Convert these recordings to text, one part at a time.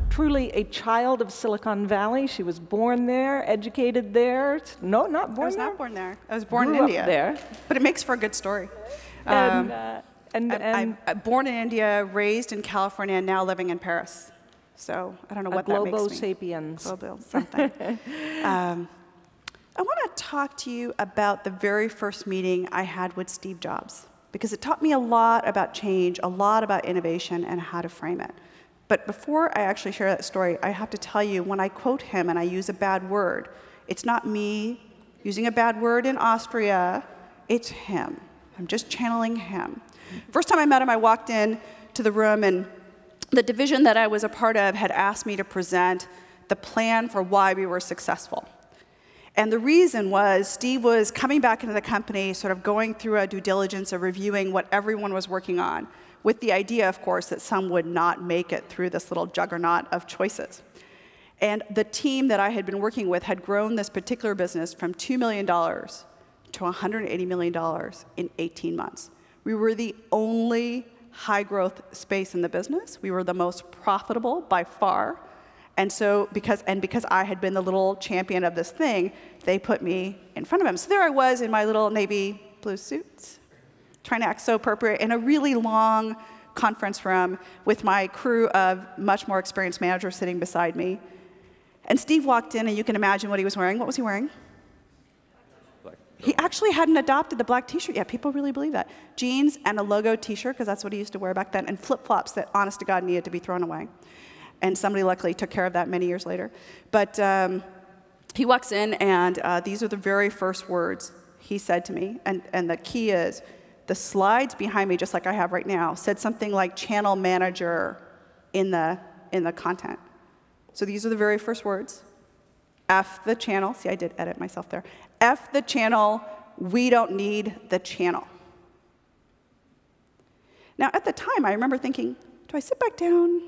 truly a child of Silicon Valley. She was born there, educated there. No, not born there. I was not born there. I was born in Grew India. Up there. But it makes for a good story. I'm born in India, raised in California, and now living in Paris. So I don't know what that makes me. Globo sapiens. Globo something. I want to talk to you about the very first meeting I had with Steve Jobs, because it taught me a lot about change, a lot about innovation, and how to frame it. But before I actually share that story, I have to tell you, when I quote him and I use a bad word, it's not me using a bad word in Austria, it's him. I'm just channeling him. First time I met him, I walked in to the room, and the division that I was a part of had asked me to present the plan for why we were successful. And the reason was Steve was coming back into the company, sort of going through a due diligence of reviewing what everyone was working on, with the idea, of course, that some would not make it through this little juggernaut of choices. And the team that I had been working with had grown this particular business from $2 million to $180 million in 18 months. We were the only high-growth space in the business. We were the most profitable by far. And so, because I had been the little champion of this thing, they put me in front of him. So there I was in my little navy blue suit, trying to act so appropriate, in a really long conference room with my crew of much more experienced managers sitting beside me. And Steve walked in, and you can imagine what he was wearing. What was he wearing? He actually hadn't adopted the black T-shirt yet. People really believe that. Jeans and a logo T-shirt, because that's what he used to wear back then, and flip-flops that, honest to God, needed to be thrown away. And somebody luckily took care of that many years later. But he walks in, and these are the very first words he said to me. And the key is, the slides behind me, just like I have right now, said something like channel manager in the content. So these are the very first words. F the channel. See, I did edit myself there. F the channel. We don't need the channel. Now, at the time, I remember thinking, do I sit back down?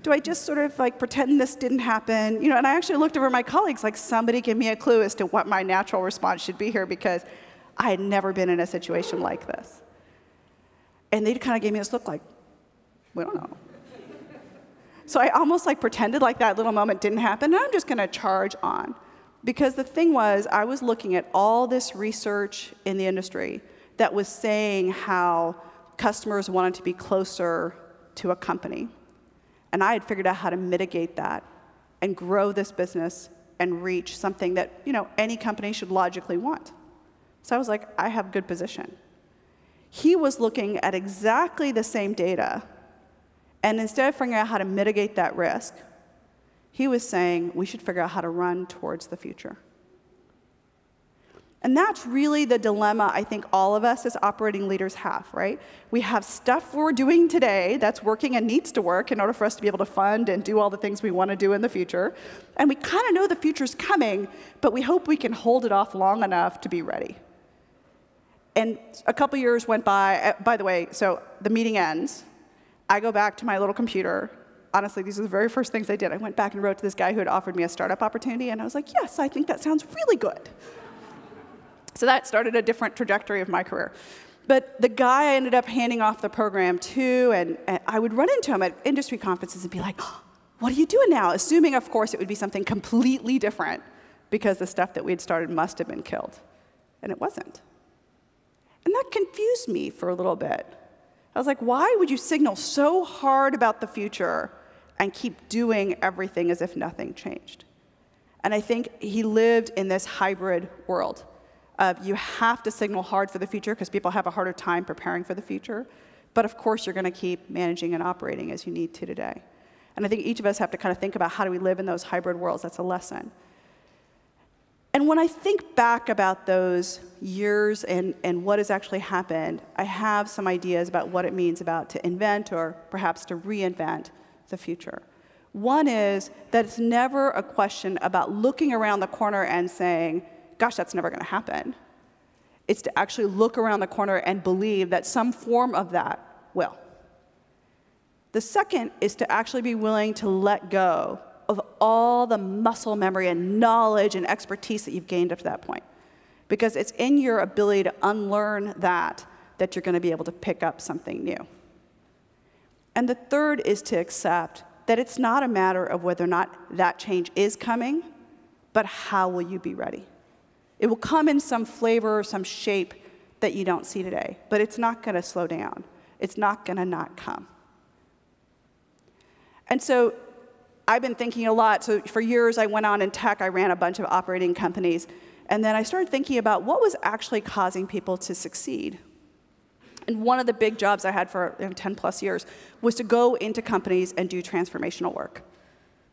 Do I just sort of like pretend this didn't happen? You know, and I actually looked over at my colleagues like, somebody give me a clue as to what my natural response should be here, because I had never been in a situation like this. And they kind of gave me this look like, we don't know. So I almost like pretended like that little moment didn't happen, and I'm just going to charge on. Because the thing was, I was looking at all this research in the industry that was saying how customers wanted to be closer to a company. And I had figured out how to mitigate that and grow this business and reach something that, you know, any company should logically want. So I was like, I have good position. He was looking at exactly the same data, and instead of figuring out how to mitigate that risk, he was saying we should figure out how to run towards the future. And that's really the dilemma I think all of us as operating leaders have, right? We have stuff we're doing today that's working and needs to work in order for us to be able to fund and do all the things we want to do in the future. And we kind of know the future's coming, but we hope we can hold it off long enough to be ready. And a couple years went by the way, so the meeting ends. I go back to my little computer. Honestly, these are the very first things I did. I went back and wrote to this guy who had offered me a startup opportunity, and I was like, yes, I think that sounds really good. So that started a different trajectory of my career. But the guy I ended up handing off the program to, and I would run into him at industry conferences and be like, oh, what are you doing now? Assuming, of course, it would be something completely different, because the stuff that we had started must have been killed. And it wasn't. And that confused me for a little bit. I was like, why would you signal so hard about the future and keep doing everything as if nothing changed? And I think he lived in this hybrid world. You have to signal hard for the future because people have a harder time preparing for the future. But of course, you're going to keep managing and operating as you need to today. And I think each of us have to kind of think about how do we live in those hybrid worlds. That's a lesson. And when I think back about those years and what has actually happened, I have some ideas about what it means about to invent or perhaps to reinvent the future. One is that it's never a question about looking around the corner and saying, gosh, that's never going to happen. It's to actually look around the corner and believe that some form of that will. The second is to actually be willing to let go of all the muscle memory and knowledge and expertise that you've gained up to that point. Because it's in your ability to unlearn that you're going to be able to pick up something new. And the third is to accept that it's not a matter of whether or not that change is coming, but how will you be ready? It will come in some flavor or some shape that you don't see today, but it's not going to slow down. It's not going to not come. And so I've been thinking a lot. So for years, I went on in tech. I ran a bunch of operating companies. And then I started thinking about what was actually causing people to succeed. And one of the big jobs I had for 10+ years was to go into companies and do transformational work.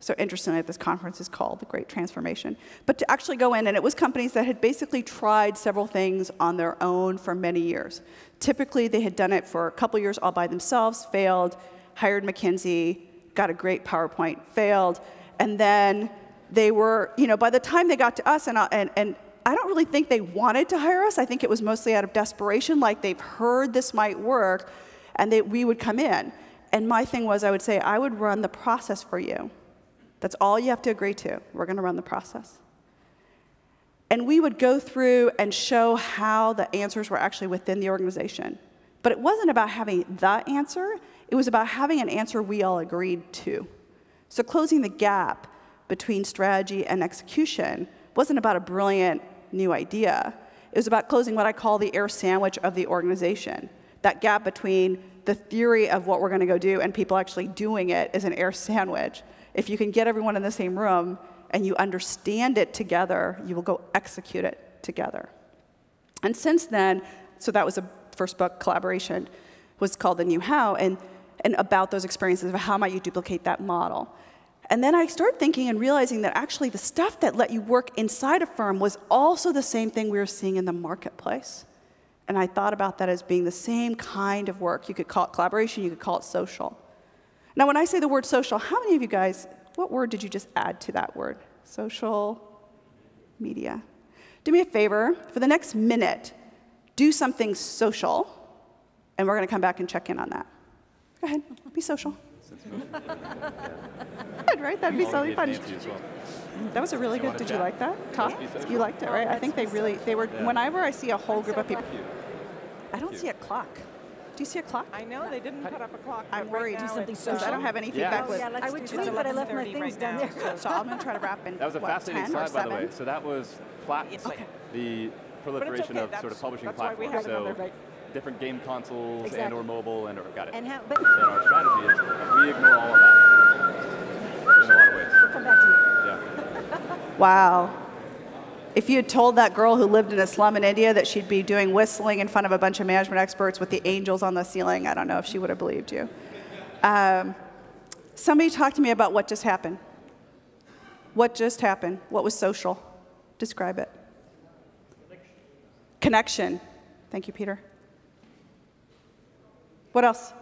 So interestingly, this conference is called The Great Transformation. But to actually go in, and it was companies that had basically tried several things on their own for many years. Typically, they had done it for a couple years all by themselves, failed, hired McKinsey, got a great PowerPoint, failed, and then they were, by the time they got to us, and I don't really think they wanted to hire us. I think it was mostly out of desperation, like they've heard this might work, and we would come in. And my thing was, I would say, I would run the process for you. That's all you have to agree to. We're going to run the process. And we would go through and show how the answers were actually within the organization. But it wasn't about having the answer. It was about having an answer we all agreed to. So closing the gap between strategy and execution wasn't about a brilliant new idea. It was about closing what I call the air sandwich of the organization. That gap between the theory of what we're going to go do and people actually doing it is an air sandwich. If you can get everyone in the same room and you understand it together, you will go execute it together. And since then, so that was the first book, Collaboration, was called The New How, and about those experiences of how might you duplicate that model. And then I started thinking and realizing that actually the stuff that let you work inside a firm was also the same thing we were seeing in the marketplace. And I thought about that as being the same kind of work. You could call it collaboration, you could call it social. Now, when I say the word social, how many of you guys, what word did you just add to that word? Social media. Do me a favor, for the next minute, do something social, and we're going to come back and check in on that. Go ahead, be social. Good, right? That'd be so fun. That was a really good, did you like that? Tom, you liked it, right? I think they were, whenever I see a whole group of people, I don't see a clock. Do you see a clock? I know, they didn't put up a clock. I'm worried because I don't have any feedback with. I would too, but I left my things down there. So I'm going to try to wrap in. That was a fascinating slide, by the way. So that was the proliferation of sort of publishing platforms. So different game consoles and/or mobile and/or got it. And our strategy is we ignore all of that in a lot of ways. We'll come back to you. Yeah. Wow. If you had told that girl who lived in a slum in India that she'd be doing whistling in front of a bunch of management experts with the angels on the ceiling, I don't know if she would have believed you. Somebody talk to me about what just happened. What just happened? What was social? Describe it. Connection. Thank you, Peter. What else?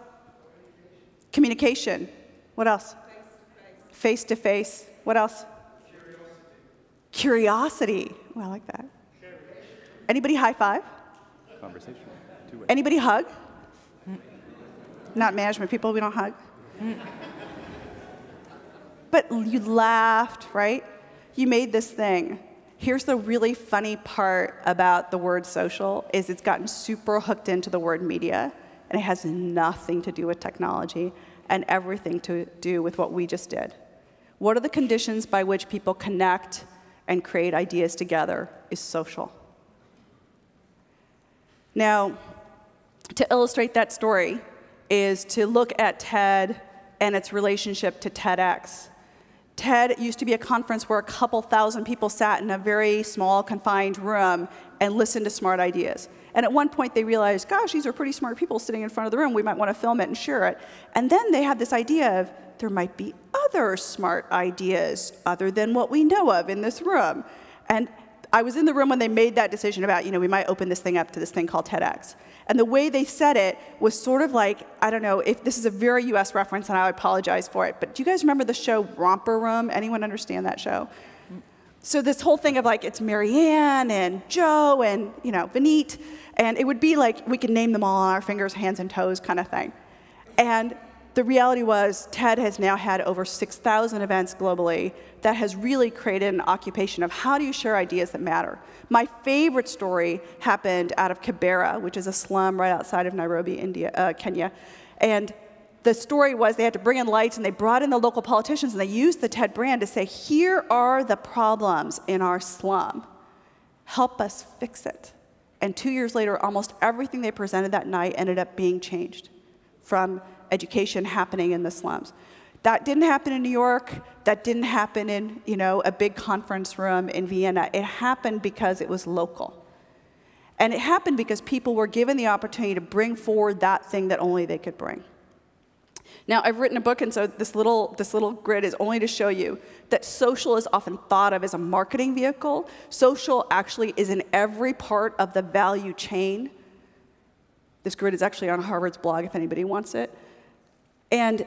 Communication. What else? Face-to-face. What else? Curiosity. Oh, I like that. Anybody high five? Conversation. Two-way. Anybody hug? Not management people, we don't hug. But you laughed, right? You made this thing. Here's the really funny part about the word social is it's gotten super hooked into the word media, and it has nothing to do with technology and everything to do with what we just did. What are the conditions by which people connect and create ideas together is social. Now, to illustrate that story is to look at TED and its relationship to TEDx. TED used to be a conference where a couple thousand people sat in a very small, confined room and listened to smart ideas. And at one point, they realized, gosh, these are pretty smart people sitting in front of the room. We might want to film it and share it. And then they had this idea of there might be other smart ideas other than what we know of in this room. And I was in the room when they made that decision about, we might open this thing up to this thing called TEDx. And the way they said it was sort of like, I don't know, if this is a very US reference, and I apologize for it, but do you guys remember the show Romper Room? Anyone understand that show? So this whole thing of like, it's Marianne and Joe and, Vineet, and it would be like, we could name them all on our fingers, hands, and toes kind of thing. And the reality was, TED has now had over 6,000 events globally that has really created an occupation of how do you share ideas that matter. My favorite story happened out of Kibera, which is a slum right outside of Nairobi, Kenya. And the story was they had to bring in lights, and they brought in the local politicians, and they used the TED brand to say, here are the problems in our slum. Help us fix it. And 2 years later, almost everything they presented that night ended up being changed from education happening in the slums. That didn't happen in New York. That didn't happen in, a big conference room in Vienna. It happened because it was local. And it happened because people were given the opportunity to bring forward that thing that only they could bring. Now, I've written a book, and so this little grid is only to show you that social is often thought of as a marketing vehicle. Social actually is in every part of the value chain. This grid is actually on Harvard's blog if anybody wants it. And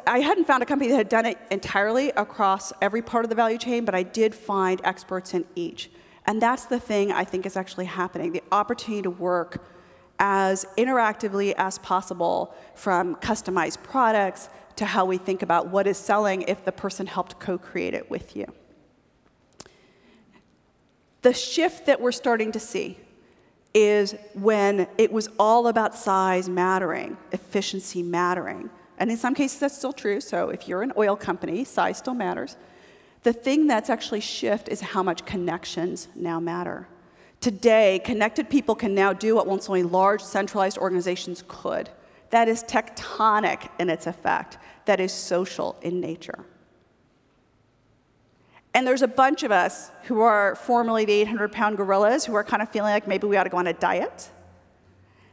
I hadn't found a company that had done it entirely across every part of the value chain, but I did find experts in each. And that's the thing I think is actually happening, the opportunity to work as interactively as possible, from customized products to how we think about what is selling if the person helped co-create it with you. The shift that we're starting to see is when it was all about size mattering, efficiency mattering. And in some cases, that's still true. So if you're an oil company, size still matters. The thing that's actually shift is how much connections now matter. Today, connected people can now do what once only large, centralized organizations could. That is tectonic in its effect. That is social in nature. And there's a bunch of us who are formerly the 800-pound gorillas who are kind of feeling like maybe we ought to go on a diet.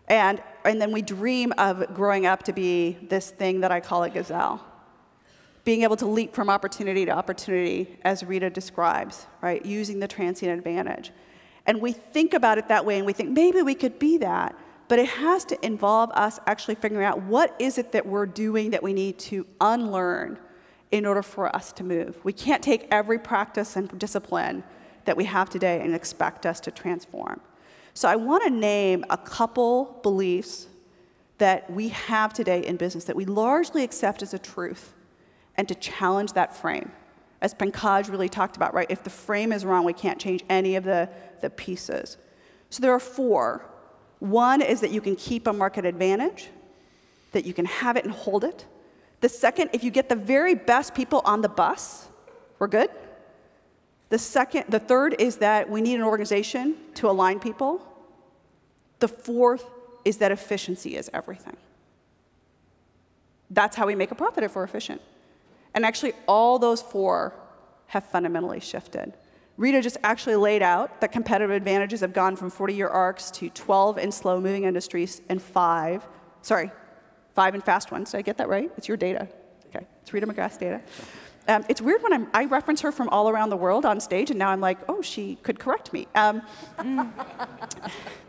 And then we dream of growing up to be this thing that I call a gazelle. Being able to leap from opportunity to opportunity, as Rita describes, right? Using the transient advantage. And we think about it that way, and we think, maybe we could be that. But it has to involve us actually figuring out what is it that we're doing that we need to unlearn in order for us to move. We can't take every practice and discipline that we have today and expect us to transform. So I want to name a couple beliefs that we have today in business that we largely accept as a truth, and to challenge that frame. As Pankaj really talked about, right? If the frame is wrong, we can't change any of the pieces. So there are 4. One is that you can keep a market advantage, that you can have it and hold it. The second, if you get the very best people on the bus, we're good. The third is that we need an organization to align people. The fourth is that efficiency is everything. That's how we make a profit if we're efficient. And actually, all those 4 have fundamentally shifted. Rita just actually laid out that competitive advantages have gone from 40-year arcs to 12 in slow-moving industries and 5 in fast ones. Did I get that right? It's your data. Okay, it's Rita McGrath's data. It's weird when I reference her from all around the world on stage, and now I'm like, oh, she could correct me.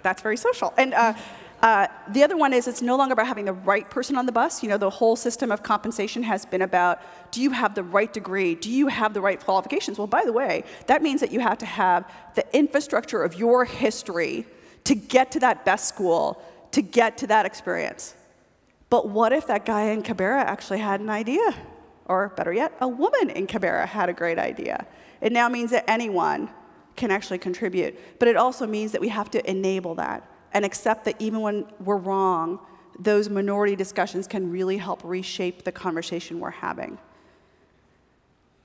That's very social. And the other one is it's no longer about having the right person on the bus. The whole system of compensation has been about, do you have the right degree? Do you have the right qualifications? Well, by the way, that means that you have to have the infrastructure of your history to get to that best school, to get to that experience. But what if that guy in Cabrera actually had an idea? Or better yet, a woman in Cabrera had a great idea. It now means that anyone can actually contribute. But it also means that we have to enable that and accept that even when we're wrong, those minority discussions can really help reshape the conversation we're having.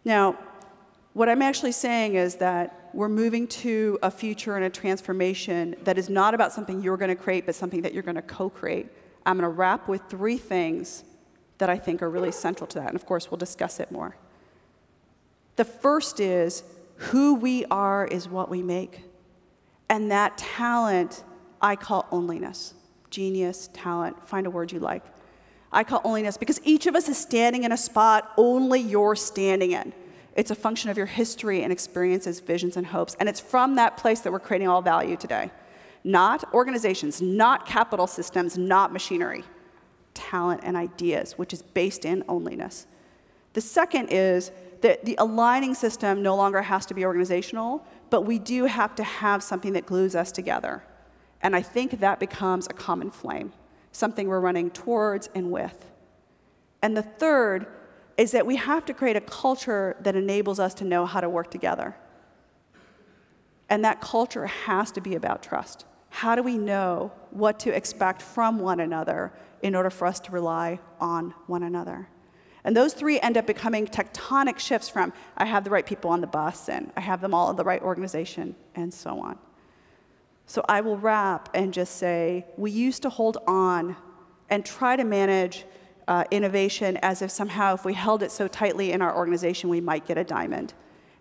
Now, what I'm actually saying is that we're moving to a future and a transformation that is not about something you're going to create, but something that you're going to co-create. I'm going to wrap with 3 things that I think are really central to that. And of course, we'll discuss it more. The first is, who we are is what we make. And that talent I call onlyness. Genius, talent, find a word you like. I call onlyness because each of us is standing in a spot only you're standing in. It's a function of your history and experiences, visions, and hopes. And it's from that place that we're creating all value today. Not organizations, not capital systems, not machinery. Talent and ideas, which is based in onlyness. The second is that the aligning system no longer has to be organizational, but we do have to have something that glues us together. And I think that becomes a common flame, something we're running towards and with. And the third is that we have to create a culture that enables us to know how to work together. And that culture has to be about trust. How do we know what to expect from one another in order for us to rely on one another? And those three end up becoming tectonic shifts from, I have the right people on the bus, and I have them all in the right organization, and so on. So I will wrap and just say, we used to hold on and try to manage innovation as if somehow if we held it so tightly in our organization, we might get a diamond.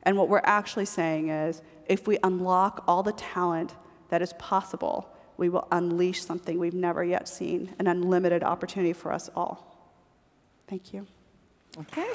And what we're actually saying is, if we unlock all the talent that is possible, we will unleash something we've never yet seen, an unlimited opportunity for us all. Thank you. Okay.